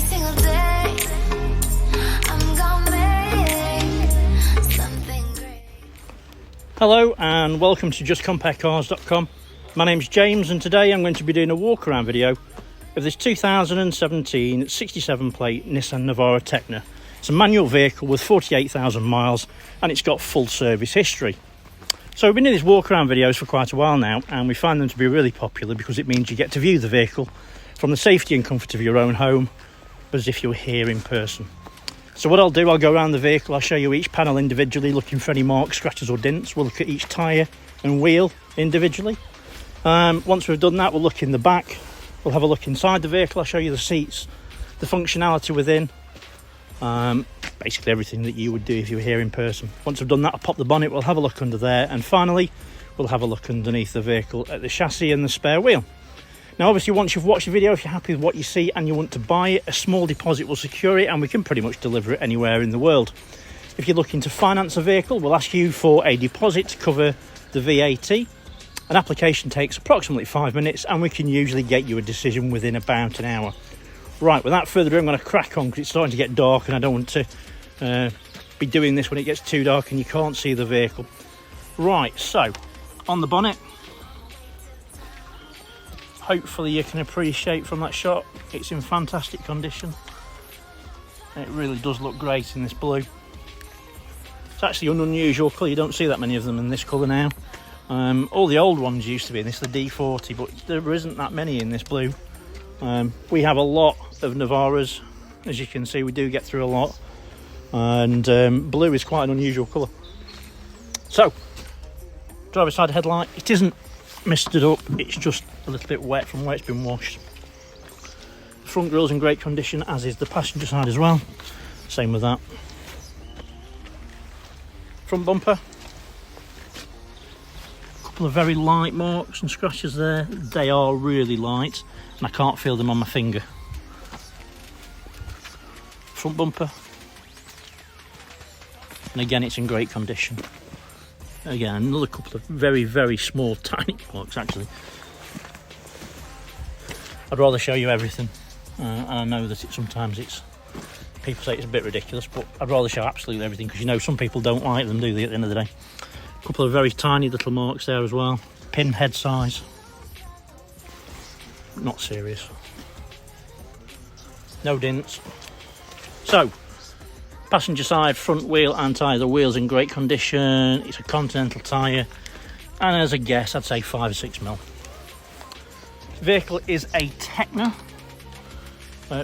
single day. I'm gonna make something great. Hello and welcome to justcomparecars.com. My name's James and today I'm going to be doing a walk around video of this 2017 67 plate Nissan Navara Tekna. It's a manual vehicle with 48,000 miles and it's got full service history. So we've been doing these walk around videos for quite a while now and we find them to be really popular because it means you get to view the vehicle from the safety and comfort of your own home as if you were here in person. So what I'll do, I'll go around the vehicle, I'll show you each panel individually looking for any marks, scratches or dents. We'll look at each tyre and wheel individually. Once we've done that, we'll look in the back, we'll have a look inside the vehicle, I'll show you the seats, the functionality within, basically everything that you would do if you were here in person. Once I've done that, I'll pop the bonnet, we'll have a look under there, and finally we'll have a look underneath the vehicle at the chassis and the spare wheel. Now obviously once you've watched the video, if you're happy with what you see and you want to buy it, a small deposit will secure it and we can pretty much deliver it anywhere in the world. If you're looking to finance a vehicle, we'll ask you for a deposit to cover the VAT. An application takes approximately 5 minutes and we can usually get you a decision within about an hour. Right, without further ado, I'm going to crack on because it's starting to get dark and I don't want to be doing this when it gets too dark and you can't see the vehicle. Right, so on the bonnet, hopefully you can appreciate from that shot, it's in fantastic condition. It really does look great in this blue. It's actually an unusual colour, you don't see that many of them in this colour now. All the old ones used to be in this, the D40, but there isn't that many in this blue. We have a lot of Navaras, as you can see, we do get through a lot, and blue is quite an unusual colour. So, driver's side headlight, it isn't misted up, it's just a little bit wet from where it's been washed. The front grille's in great condition, as is the passenger side as well, same with that. Front bumper, couple of very light marks and scratches there. They are really light and I can't feel them on my finger. Front bumper, and again it's in great condition. Again, another couple of very small tiny marks actually. I'd rather show you everything, and I know that sometimes people say it's a bit ridiculous, but I'd rather show absolutely everything because you know some people don't like them, do they, at the end of the day. A couple of very tiny little marks there as well. Pin head size. Not serious. No dents. So, passenger side, front wheel and tyre. The wheel's in great condition. It's a Continental tyre. And as a guess, I'd say 5 or 6 mil. Vehicle is a Tekna.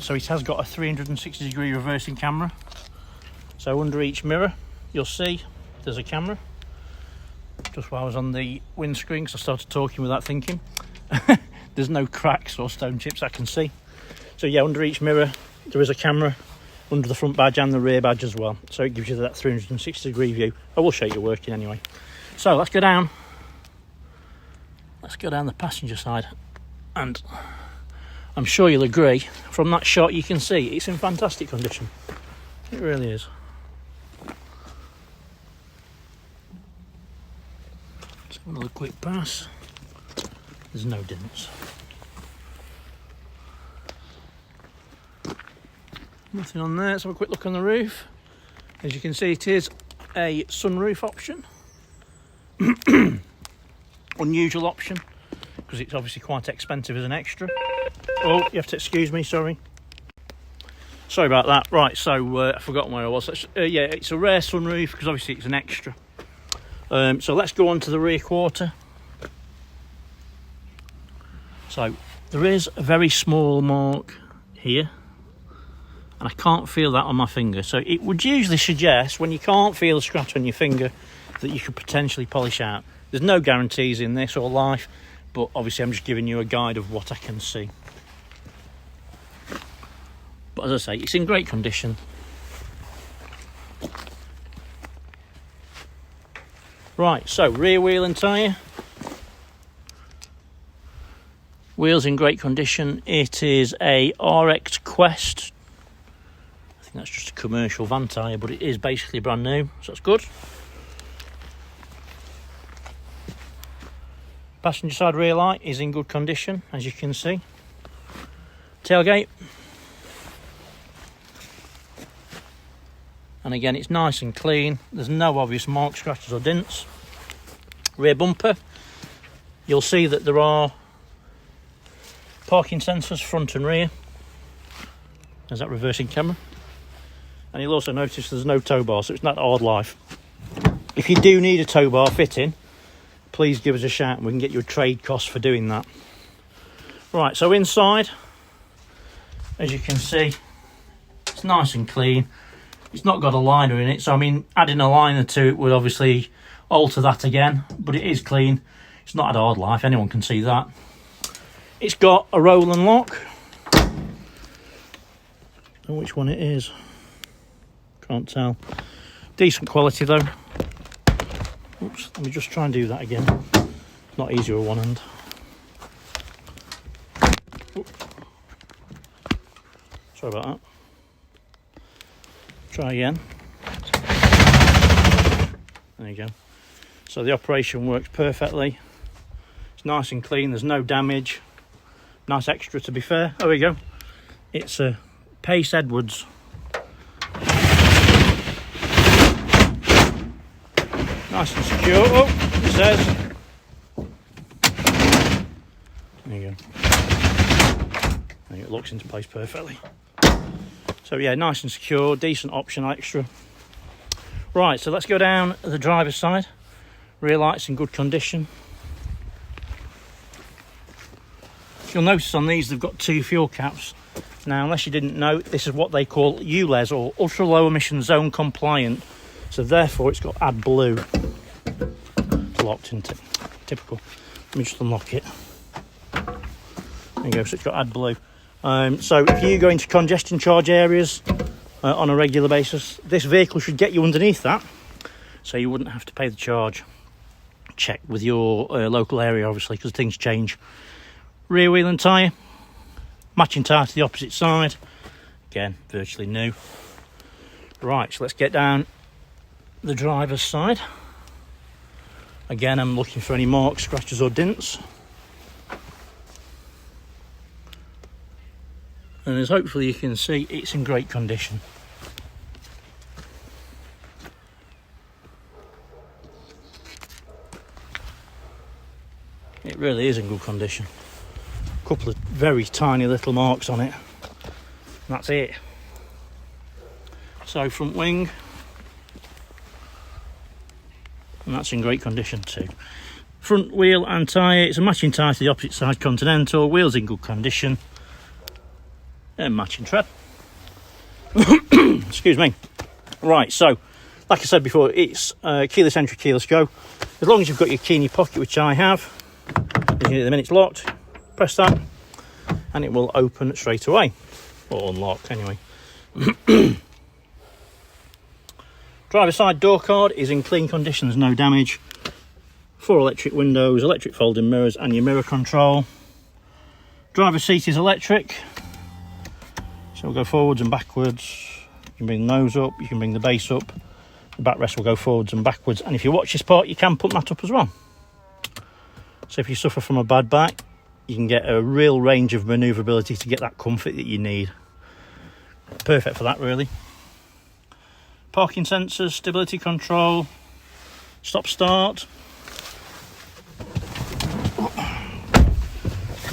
So it has got a 360 degree reversing camera. So under each mirror, you'll see there's a camera. Just while I was on the windscreen, because I started talking without thinking. There's no cracks or stone chips I can see. So yeah, under each mirror there is a camera, under the front badge and the rear badge as well. So it gives you that 360 degree view. I will show you working anyway. So let's go down. Let's go down the passenger side. And I'm sure you'll agree, from that shot you can see it's in fantastic condition. It really is. Another quick pass. There's no dents. Nothing on there. Let's have a quick look on the roof. As you can see, it is a sunroof option. Unusual option because it's obviously quite expensive as an extra. Oh, you have to excuse me, sorry. Sorry about that. Right, so I've forgotten where I was. Yeah, it's a rare sunroof because obviously it's an extra. So let's go on to the rear quarter. So there is a very small mark here and I can't feel that on my finger, so it would usually suggest when you can't feel a scratch on your finger that you could potentially polish out. There's no guarantees in this or life, but obviously I'm just giving you a guide of what I can see. But as I say, it's in great condition. Right, so rear wheel and tyre. Wheels in great condition. It is a RX Quest. I think that's just a commercial van tyre, but it is basically brand new, so that's good. Passenger side rear light is in good condition, as you can see. Tailgate. And again, it's nice and clean. There's no obvious marks, scratches or dents. Rear bumper, you'll see that there are parking sensors front and rear. There's that reversing camera. And you'll also notice there's no tow bar, so it's not hard life. If you do need a tow bar fitting, please give us a shout and we can get you a trade cost for doing that. Right, so inside, as you can see, it's nice and clean. It's not got a liner in it, so I mean, adding a liner to it would obviously alter that again, but it is clean. It's not had hard life, anyone can see that. It's got a roll and lock. I don't know which one it is, can't tell. Decent quality though. Oops, let me just try and do that again. Not easy with one hand. Oops. Sorry about that. Try again. There you go. So the operation works perfectly. It's nice and clean, there's no damage. Nice extra, to be fair. There we go. It's a Pace Edwards. Nice and secure. Oh, it says. There you go. There it locks into place perfectly. So yeah, nice and secure, decent option extra. Right, so let's go down the driver's side. Rear lights in good condition. You'll notice on these they've got 2 fuel caps. Now, unless you didn't know, this is what they call ULEZ, or ultra low emission zone compliant. So therefore it's got AdBlue. It's locked into it. Typical. Let me just unlock it. There you go, so it's got AdBlue. So if you go into congestion charge areas on a regular basis, this vehicle should get you underneath that, so you wouldn't have to pay the charge. Check with your local area, obviously, because things change. Rear wheel and tyre, matching tyre to the opposite side. Again, virtually new. Right, so let's get down the driver's side. Again, I'm looking for any marks, scratches or dents. And as hopefully you can see, it's in great condition. It really is in good condition. A couple of very tiny little marks on it. And that's it. So front wing. And that's in great condition too. Front wheel and tyre, it's a matching tyre to the opposite side Continental. Wheels in good condition. And matching tread. Excuse me. Right, so like I said before, it's keyless entry, keyless go. As long as you've got your key in your pocket, which I have, the minute it's locked, press that and it will open straight away, or unlock anyway. Driver side door card is in clean condition, there's no damage. 4 electric windows, electric folding mirrors and your mirror control. Driver seat is electric. So we'll go forwards and backwards. You can bring the nose up, you can bring the base up. The backrest will go forwards and backwards. And if you watch this part, you can put that up as well. So if you suffer from a bad back, you can get a real range of manoeuvrability to get that comfort that you need. Perfect for that, really. Parking sensors, stability control, stop start.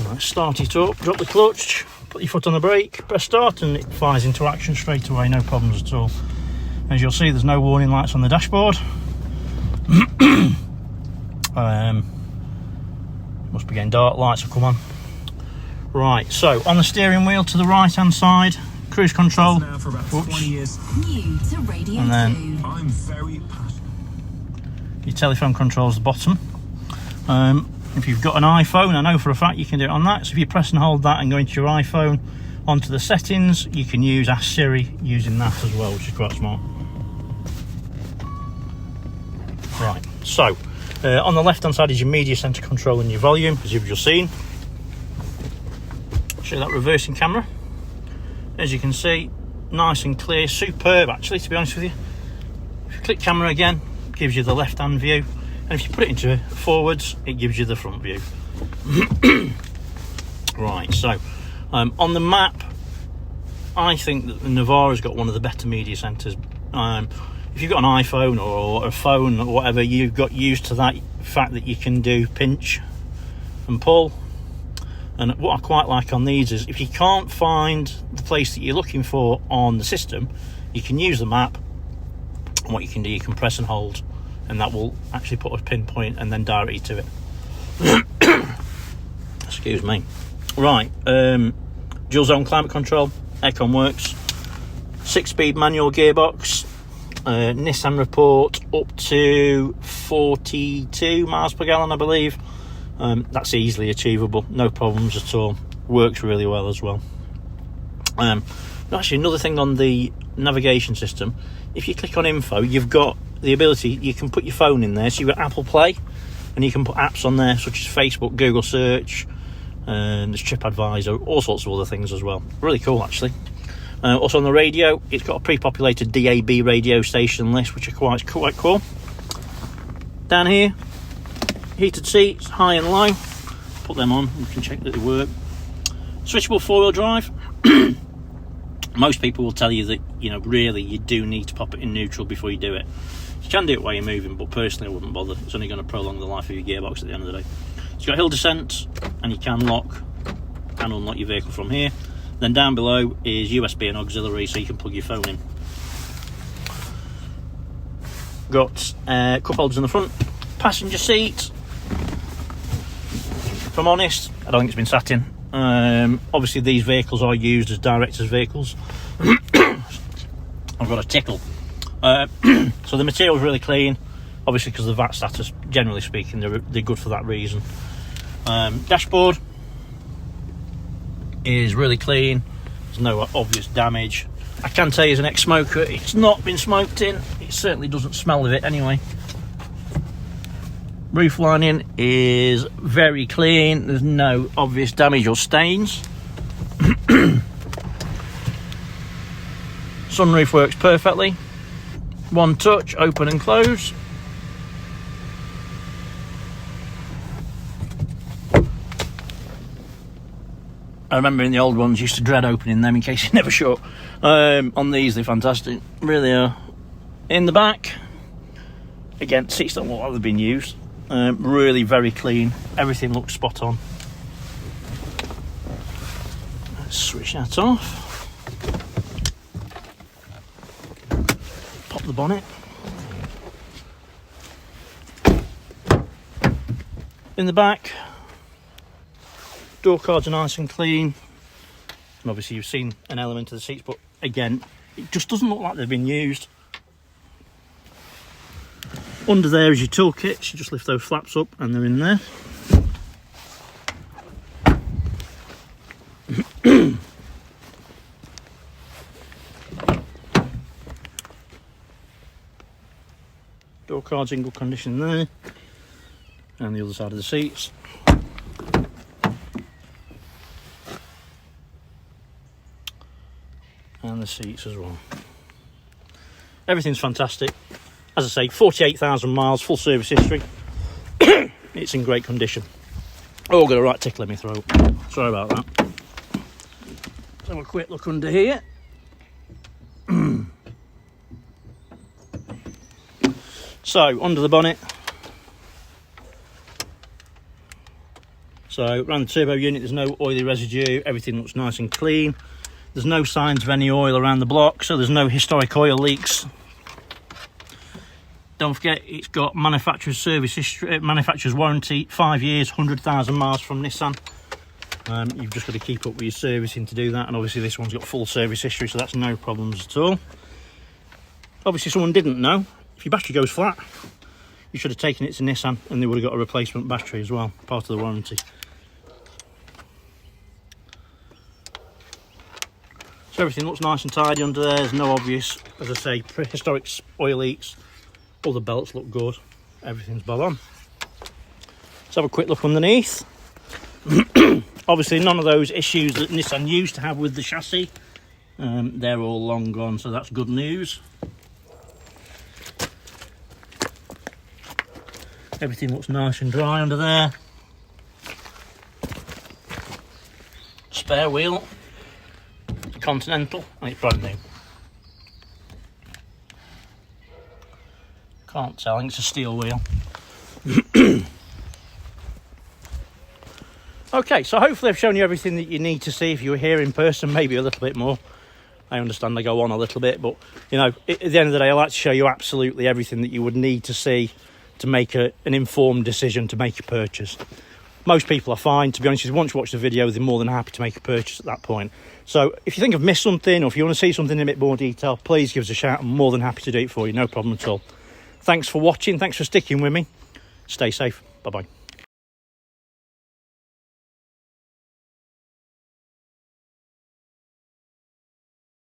Right, start it up, drop the clutch. Put your foot on the brake, press start and it fires into action straight away, no problems at all. As you'll see, there's no warning lights on the dashboard. Must be getting dark, lights will come on. Right, so on the steering wheel to the right hand side, cruise control. Now for about 20 years. New to Radio And then 2. I'm very passionate. your telephone controls the bottom. If you've got an iPhone, I know for a fact you can do it on that. So if you press and hold that and go into your iPhone, onto the settings, you can use Ask Siri using that as well, which is quite smart. Right, so on the left hand side is your media center control and your volume, as you've just seen. Show that reversing camera. As you can see, nice and clear, superb actually, to be honest with you. If you click camera again, it gives you the left hand view. And if you put it into forwards, it gives you the front view. Right, so on the map, I think that the Navara's got one of the better media centres If you've got an iPhone or a phone or whatever, you've got used to that fact that you can do pinch and pull. And what I quite like on these is if you can't find the place that you're looking for on the system, you can use the map, and what you can do, you can press and hold, and that will actually put a pinpoint and then direct you to it. Excuse me. Right, dual zone climate control, aircon works, 6-speed manual gearbox, Nissan report up to 42 miles per gallon, I believe. That's easily achievable, no problems at all. Works really well as well. Actually, another thing on the navigation system, if you click on info, you've got the ability, you can put your phone in there. So you've got Apple Play, and you can put apps on there such as Facebook, Google Search, and there's TripAdvisor, all sorts of other things as well. Really cool, actually. Also on the radio, it's got a pre-populated DAB radio station list, which are quite cool. Down here, heated seats, high and low. Put them on, you can check that they work. Switchable 4-wheel drive. Most people will tell you that, really you do need to pop it in neutral before you do it. You can do it while you're moving, but personally I wouldn't bother. It's only going to prolong the life of your gearbox at the end of the day. It's got hill descent, and you can lock and unlock your vehicle from here. Then down below is USB and auxiliary, so you can plug your phone in. Got cup holders in the front. Passenger seat, if I'm honest, I don't think it's been sat in. Obviously these vehicles are used as directors' vehicles. I've got a tickle. So the material's really clean, obviously because of the VAT status, generally speaking, they're good for that reason. Dashboard is really clean, there's no obvious damage. I can tell you as an ex-smoker, it's not been smoked in, it certainly doesn't smell of it anyway. Roof lining is very clean, there's no obvious damage or stains. Sunroof works perfectly. One touch, open and close. I remember in the old ones, used to dread opening them in case you never shut. On these, they're fantastic, really are. In the back, again, seats don't look like they've been used. Really very clean, everything looks spot on. Let's switch that off. Pop the bonnet. In the back, door cards are nice and clean, and obviously you've seen an element of the seats, but again, it just doesn't look like they've been used. Under there is your toolkit, you just lift those flaps up and they're in there. Door cards in good condition there, and the other side of the seats. And the seats as well. Everything's fantastic. As I say, 48,000 miles, full service history. It's in great condition. Oh, got a right tickle in my throat. Sorry about that. Let's have a quick look under here. So, under the bonnet. So, around the turbo unit, there's no oily residue. Everything looks nice and clean. There's no signs of any oil around the block, so there's no historic oil leaks. Don't forget, it's got manufacturer's service history, manufacturer's warranty, 5 years, 100,000 miles from Nissan. You've just got to keep up with your servicing to do that, and obviously this one's got full service history, so that's no problems at all. Obviously someone didn't know, if your battery goes flat, you should have taken it to Nissan and they would have got a replacement battery as well, part of the warranty. So everything looks nice and tidy under there. There's no obvious, as I say, prehistoric oil leaks. All the belts look good. Everything's bang on. Let's have a quick look underneath. Obviously none of those issues that Nissan used to have with the chassis. They're all long gone, so that's good news. Everything looks nice and dry under there. Spare wheel. Continental, and it's brand new. Can't tell, I think it's a steel wheel. Okay, so hopefully I've shown you everything that you need to see. If you were here in person, maybe a little bit more. I understand they go on a little bit, but you know, at the end of the day, I like to show you absolutely everything that you would need to see to make an informed decision to make a purchase. Most people are fine, to be honest. Once you watch the video, they're more than happy to make a purchase at that point. So if you think I've missed something, or if you want to see something in a bit more detail, please give us a shout. I'm more than happy to do it for you, no problem at all. Thanks for watching, thanks for sticking with me. Stay safe, bye-bye.